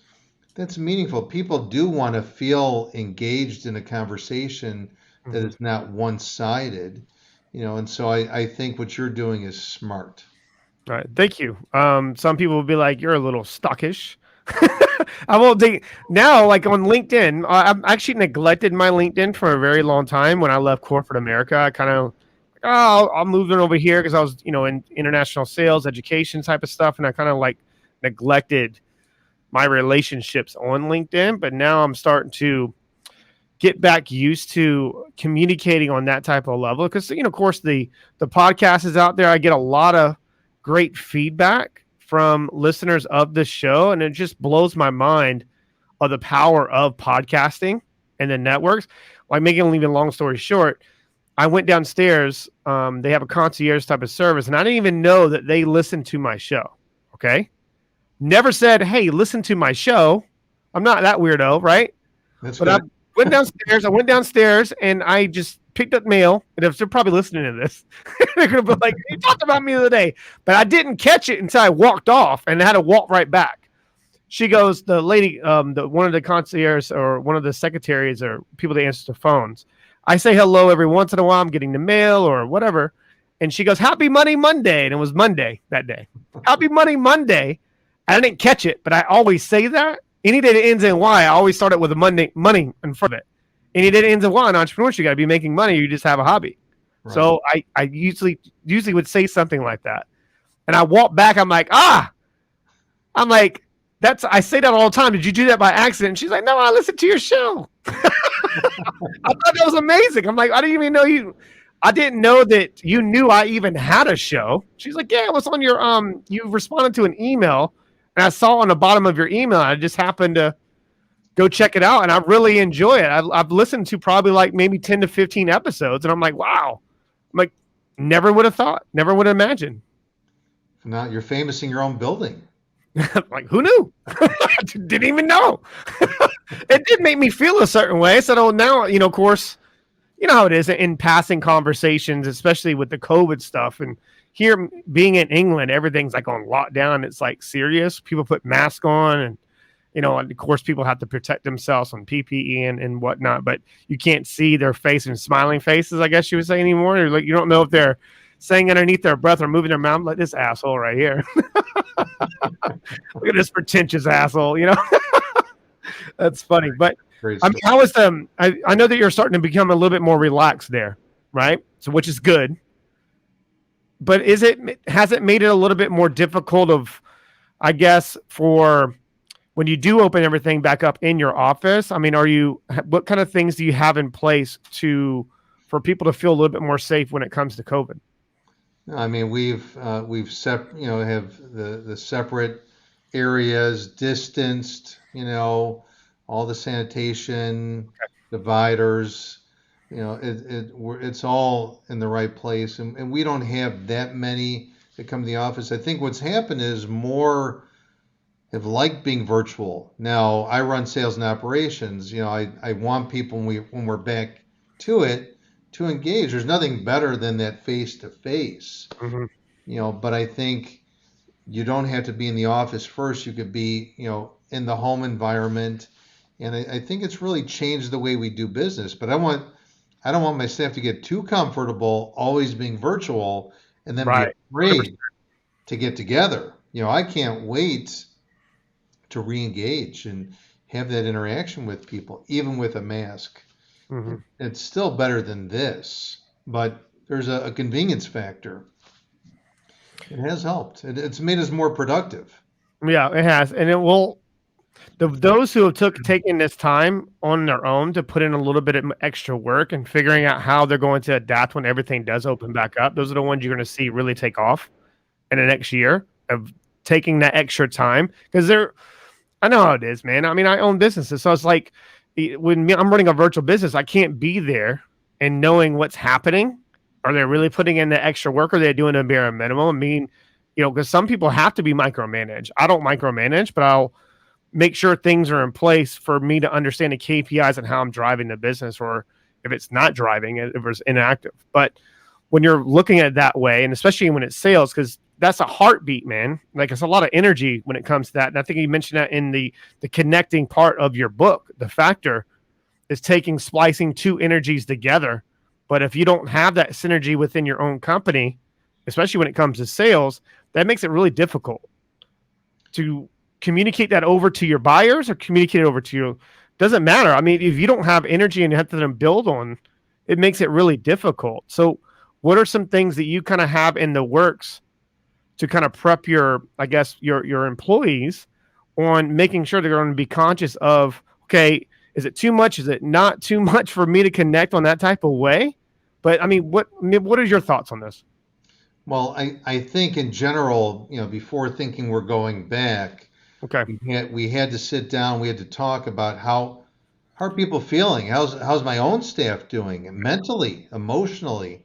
that's meaningful. People do want to feel engaged in a conversation that is not one-sided, and so I think what you're doing is smart. All right. Thank you. Some people will be like, you're a little stockish. I won't think now, like on LinkedIn, I've actually neglected my LinkedIn for a very long time. When I left corporate America, I kind of, I'll move it over here because I was, in international sales, education type of stuff. And I kind of like neglected my relationships on LinkedIn. But now I'm starting to get back used to communicating on that type of level. Because, of course, the podcast is out there. I get a lot of great feedback from listeners of the show, and it just blows my mind of the power of podcasting and the networks. Like, making an even long story short, I went downstairs. They have a concierge type of service, and I didn't even know that they listened to my show. Okay. Never said, hey, listen to my show. I'm not that weirdo, right? That's but good. I went downstairs and I just picked up mail. And if they're probably listening to this, they're going to be like, you talked about me the other day. But I didn't catch it until I walked off and I had to walk right back. She goes, the lady, one of the concierges or one of the secretaries or people that answer the phones. I say hello every once in a while. I'm getting the mail or whatever. And she goes, Happy Money Monday. And it was Monday that day. Happy Money Monday. I didn't catch it, but I always say that. Any day that ends in Y, I always start it with a money in front of it. Any day that ends in Y in entrepreneurship, you got to be making money. Or you just have a hobby. Right. So I usually would say something like that. And I walk back. I'm like, I say that all the time. Did you do that by accident? And she's like, no, I listened to your show. I thought that was amazing. I'm like, I didn't even know I didn't know that you knew I even had a show. She's like, yeah, it was on your, you responded to an email. And I saw on the bottom of your email, I just happened to go check it out. And I really enjoy it. I've listened to probably like maybe 10 to 15 episodes. And I'm like, wow. I'm like, never would have thought, never would have imagined. Now you're famous in your own building. Like, who knew? Didn't even know. It did make me feel a certain way. So now, of course, you know how it is in passing conversations, especially with the COVID stuff. And here, being in England, everything's like on lockdown. It's like serious. People put masks on and, of course, people have to protect themselves on PPE and whatnot, but you can't see their face and smiling faces, I guess you would say anymore. Or like, you don't know if they're saying underneath their breath or moving their mouth like this asshole right here. Look at this pretentious asshole, That's funny. But I mean, how is I know that you're starting to become a little bit more relaxed there, right? So, which is good. But has it made it a little bit more difficult of, I guess, for when you do open everything back up in your office? I mean, what kind of things do you have in place for people to feel a little bit more safe when it comes to COVID? I mean, we've have the separate areas, distanced, all the sanitation, dividers. It's all in the right place, and we don't have that many that come to the office. I think what's happened is more have liked being virtual. Now I run sales and operations. I want people when we're back to it to engage. There's nothing better than that face to face. But I think you don't have to be in the office first. You could be in the home environment, and I think it's really changed the way we do business. But I don't want my staff to get too comfortable always being virtual and then be afraid to get together. I can't wait to re-engage and have that interaction with people, even with a mask. It's still better than this, but there's a convenience factor. It has helped. It's made us more productive. Yeah, it has. And it will. Those who have taken this time on their own to put in a little bit of extra work and figuring out how they're going to adapt when everything does open back up, those are the ones you're going to see really take off in the next year of taking that extra time. Because I know how it is, man. I mean, I own businesses. So it's like when I'm running a virtual business, I can't be there and knowing what's happening. Are they really putting in the extra work? Or are they doing a bare minimum? I mean, because some people have to be micromanaged. I don't micromanage, but I'll make sure things are in place for me to understand the KPIs and how I'm driving the business, or if it's not driving, if it's inactive. But when you're looking at it that way, and especially when it's sales, because that's a heartbeat, man. Like, it's a lot of energy when it comes to that. And I think you mentioned that in the connecting part of your book. The factor is splicing two energies together. But if you don't have that synergy within your own company, especially when it comes to sales, that makes it really difficult to communicate that over to your buyers or communicate it over to you. Doesn't matter. I mean, if you don't have energy and you have to build on, it makes it really difficult. So what are some things that you kind of have in the works to kind of prep your, I guess, your employees on making sure they're going to be conscious of, okay, is it too much? Is it not too much for me to connect on that type of way? But I mean, what are your thoughts on this? Well, I think in general, before thinking we're going back, Okay. we had to sit down, we had to talk about how are people feeling? How's my own staff doing mentally, emotionally?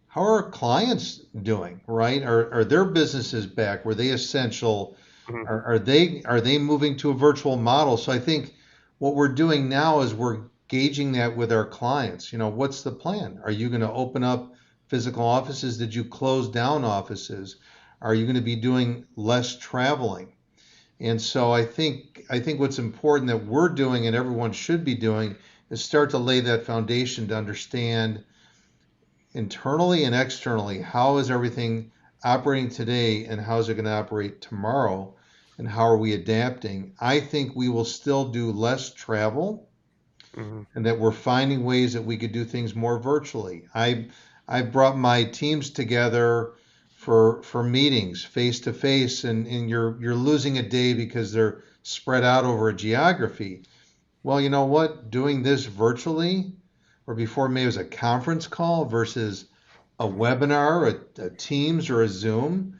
How are clients doing, right? Are their businesses back? Were they essential? Mhm. Are they moving to a virtual model? So I think what we're doing now is we're gauging that with our clients. What's the plan? Are you going to open up physical offices? Did you close down offices? Are you going to be doing less traveling? And so I think what's important that we're doing and everyone should be doing is start to lay that foundation to understand internally and externally how is everything operating today and how is it going to operate tomorrow and how are we adapting. I think we will still do less travel Mhm. and that we're finding ways that we could do things more virtually. I brought my teams together for meetings face to face, and you're losing a day because they're spread out over a geography. Well, you know what? Doing this virtually, or before maybe it was a conference call versus a webinar, a Teams or a Zoom,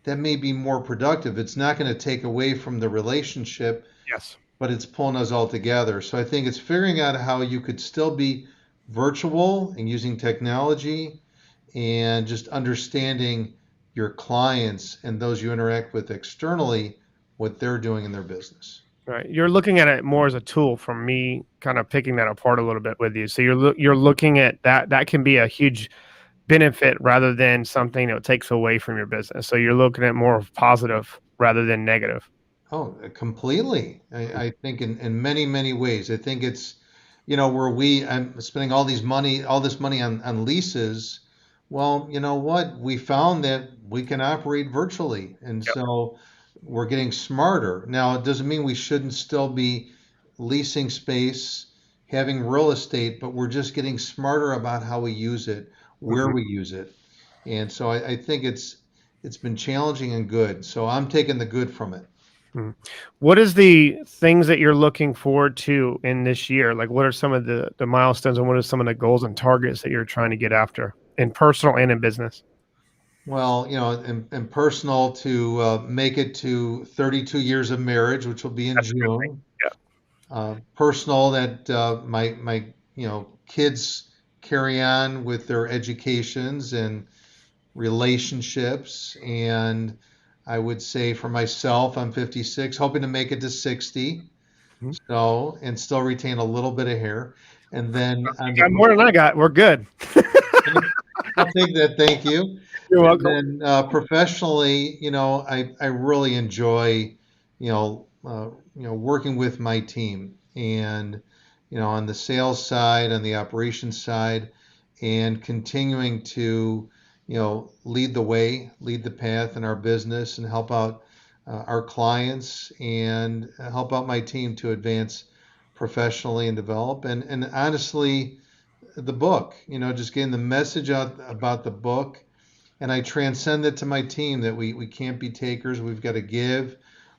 that may be more productive. It's not going to take away from the relationship, Yes. but it's pulling us all together. So I think it's figuring out how you could still be virtual and using technology and just understanding your clients and those you interact with externally, what they're doing in their business. Right. You're looking at it more as a tool from me kind of picking that apart a little bit with you. So you're looking at that can be a huge benefit rather than something that takes away from your business. So you're looking at more of positive rather than negative. Oh, completely. I think in many, many ways. I think it's, where I'm spending all this money on leases. Well, you know what? We found that we can operate virtually. And Yep. so we're getting smarter. Now, it doesn't mean we shouldn't still be leasing space, having real estate, but we're just getting smarter about how we use it, where Mhm. we use it. And so I think it's been challenging and good. So I'm taking the good from it. Mhm. What is the things that you're looking forward to in this year? Like, what are some of the milestones and what are some of the goals and targets that you're trying to get after in personal and in business? Well, in personal to make it to 32 years of marriage, which will be in That's a good thing. June. Yeah. Personal that my kids carry on with their educations and relationships, and I would say for myself, I'm 56, hoping to make it to 60, Mhm. so and still retain a little bit of hair, and then You on got more than I got. We're good. I'll take that. Thank you. You're And welcome. then professionally, I really enjoy, working with my team and, on the sales side, on the operations side, and continuing to, lead the way, lead the path in our business and help out our clients and help out my team to advance professionally and develop. And honestly, the book, just getting the message out about the book. And I transcend it to my team that we can't be takers. We've got to give.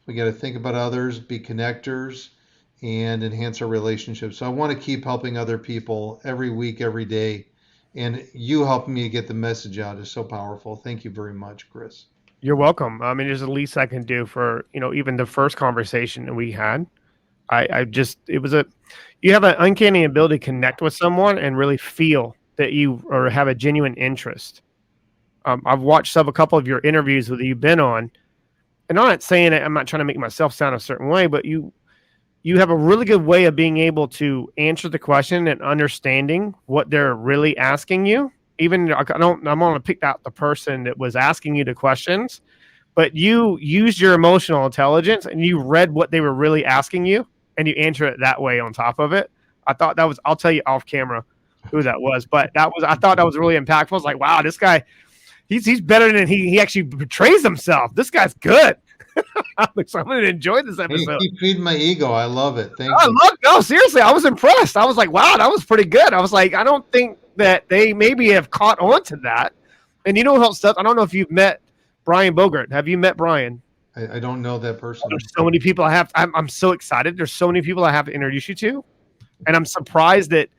We got to think about others, be connectors, and enhance our relationships. So I want to keep helping other people every week, every day. And you helping me get the message out is so powerful. Thank you very much, Chris. You're welcome. I mean, there's the least I can do for, even the first conversation that we had. I just, it was you have an uncanny ability to connect with someone and really feel that you or have a genuine interest. I've watched a couple of your interviews that you've been on, and I'm not saying it, I'm not trying to make myself sound a certain way, but you have a really good way of being able to answer the question and understanding what they're really asking you. Even I'm going to pick out the person that was asking you the questions, but you used your emotional intelligence and you read what they were really asking you and you answer it that way on top of it. I thought that was, I'll tell you off camera who that was, but I thought that was really impactful. I was like, wow, this guy, He's better than he actually portrays himself. This guy's good. So I'm going to enjoy this episode. Keep feeding my ego. I love it. Thank you. Look, no, seriously, I was impressed. I was like, wow, that was pretty good. I was like, I don't think that they maybe have caught on to that. And you know what stuff? I don't know if you've met Brian Bogart. Have you met Brian? I don't know that person. There's so many people I'm so excited. There's so many people I have to introduce you to. And I'm surprised that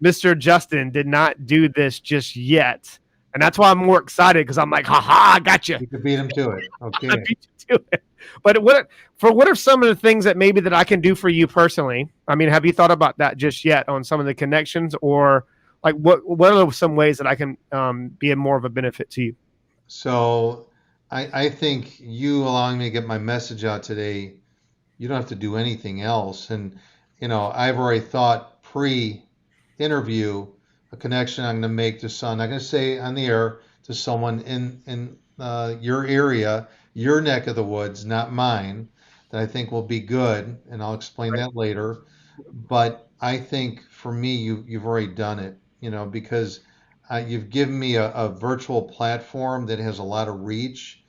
Mr. Justin did not do this just yet. And that's why I'm more excited, because I'm like, haha, I got you. You could beat him to it. Okay. I beat you to it. But what are some of the things that maybe that I can do for you personally? I mean, have you thought about that just yet on some of the connections, or like what are some ways that I can be more of a benefit to you? So I think you allowing me to get my message out today, you don't have to do anything else. And, I've already thought pre-interview a connection I'm going to make to someone. I'm going to say on the air to someone in your area, your neck of the woods, not mine, that I think will be good. And I'll explain that later. But I think for me, you've already done it, because you've given me a virtual platform that has a lot of reach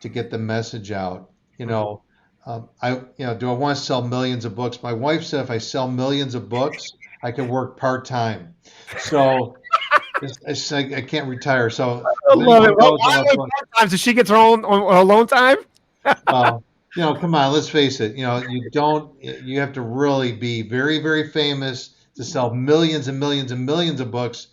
to get the message out. Do I want to sell millions of books? My wife said if I sell millions of books, I can work part-time. So it's like I can't retire. So I love it. Well, so she gets her own alone time? Come on, let's face it. You have to really be very, very famous to sell millions and millions and millions of books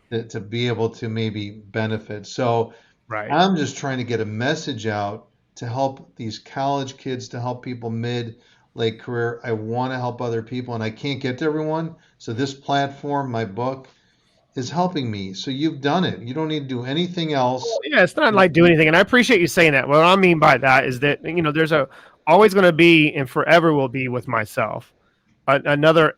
to be able to maybe benefit. So I'm just trying to get a message out to help these college kids, to help people mid-late career. I want to help other people, and I can't get to everyone. So this platform, my book, is helping me. So you've done it. You don't need to do anything else. Yeah, it's not like do anything. And I appreciate you saying that. What I mean by that is that, there's always going to be and forever will be with myself another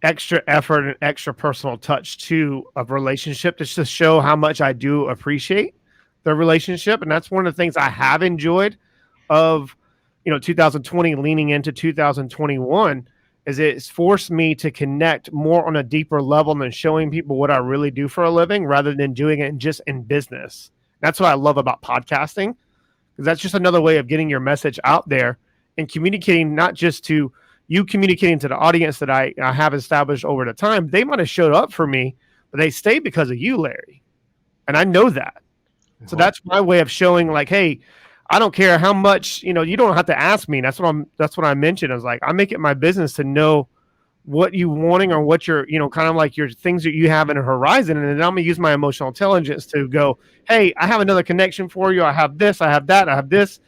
extra effort and extra personal touch to a relationship, just to show how much I do appreciate the relationship. And that's one of the things I have enjoyed of, 2020 leaning into 2021, is it's forced me to connect more on a deeper level than showing people what I really do for a living, rather than doing it just in business. That's what I love about podcasting, because that's just another way of getting your message out there and communicating, not just to you, communicating to the audience that I have established over the time. They might have showed up for me, but they stayed because of you, Larry. And I know that. So that's my way of showing, like, hey, I don't care how much, you don't have to ask me. That's what I mentioned. I was like, I make it my business to know what you wanting, or what you're, kind of like your things that you have in a horizon. And then I'm going to use my emotional intelligence to go, hey, I have another connection for you. I have this, I have that, I have this.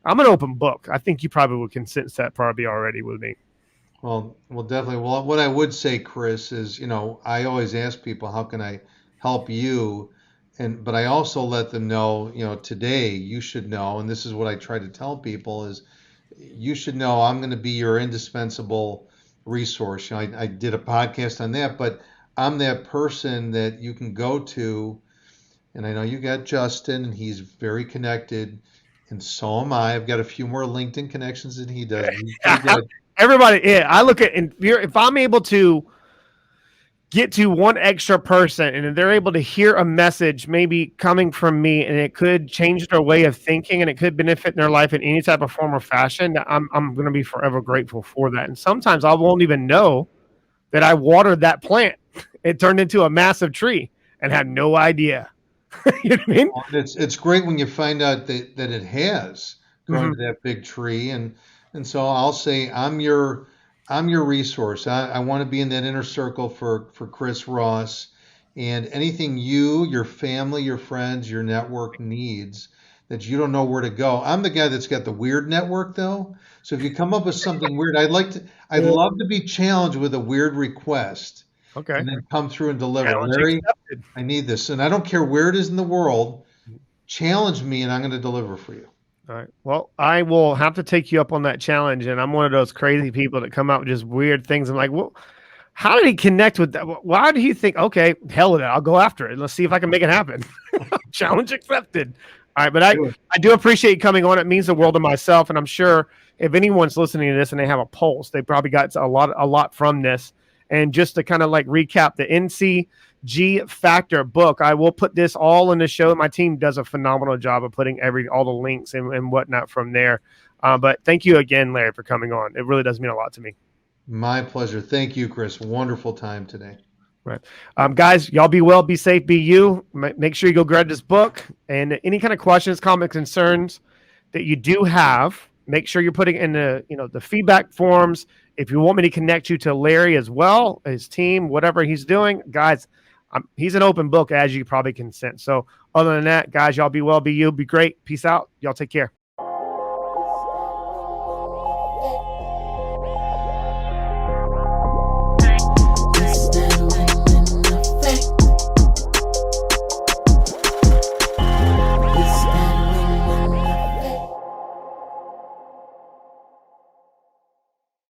I'm an open book. I think you probably can sense that probably already with me. Well, definitely. Well, what I would say, Chris, is, I always ask people, how can I help you? But I also let them know, today you should know, and this is what I try to tell people, is you should know I'm going to be your indispensable resource. I did a podcast on that, but I'm that person that you can go to. And I know you got Justin, and he's very connected, and so am I. I've got a few more LinkedIn connections than he does. Everybody, yeah. I look at, and if I'm able to get to one extra person and they're able to hear a message maybe coming from me, and it could change their way of thinking, and it could benefit their life in any type of form or fashion, I'm going to be forever grateful for that. And sometimes I won't even know that I watered that plant. It turned into a massive tree and had no idea. You know what I mean? It's great when you find out that it has grown to that big tree. And so I'll say I'm your resource. I want to be in that inner circle for Chris Ross, and anything you, your family, your friends, your network needs that you don't know where to go. I'm the guy that's got the weird network though. So if you come up with something weird, I'd love to be challenged with a weird request. Okay. And then come through and deliver. Challenge Larry, accepted. I need this. And I don't care where it is in the world. Challenge me and I'm going to deliver for you. All right. Well, I will have to take you up on that challenge. And I'm one of those crazy people that come out with just weird things. I'm like, well, how did he connect with that? Why did he think, okay, hell with it, I'll go after it. Let's see if I can make it happen. Challenge accepted. All right. But I do appreciate you coming on. It means the world to myself. And I'm sure if anyone's listening to this and they have a pulse, they probably got a lot from this. And just to kind of like recap, the NCG G Factor book. I will put this all in the show. My team does a phenomenal job of putting all the links and whatnot from there. But thank you again, Larry, for coming on. It really does mean a lot to me. My pleasure. Thank you, Chris. Wonderful time today. Right. Guys, y'all be well, be safe, be you. Make sure you go grab this book, and any kind of questions, comments, concerns that you do have, make sure you're putting in the feedback forms. If you want me to connect you to Larry as well, his team, whatever he's doing, guys, he's an open book, as you probably can sense. So other than that, guys, y'all be well, be you, be great. Peace out. Y'all take care.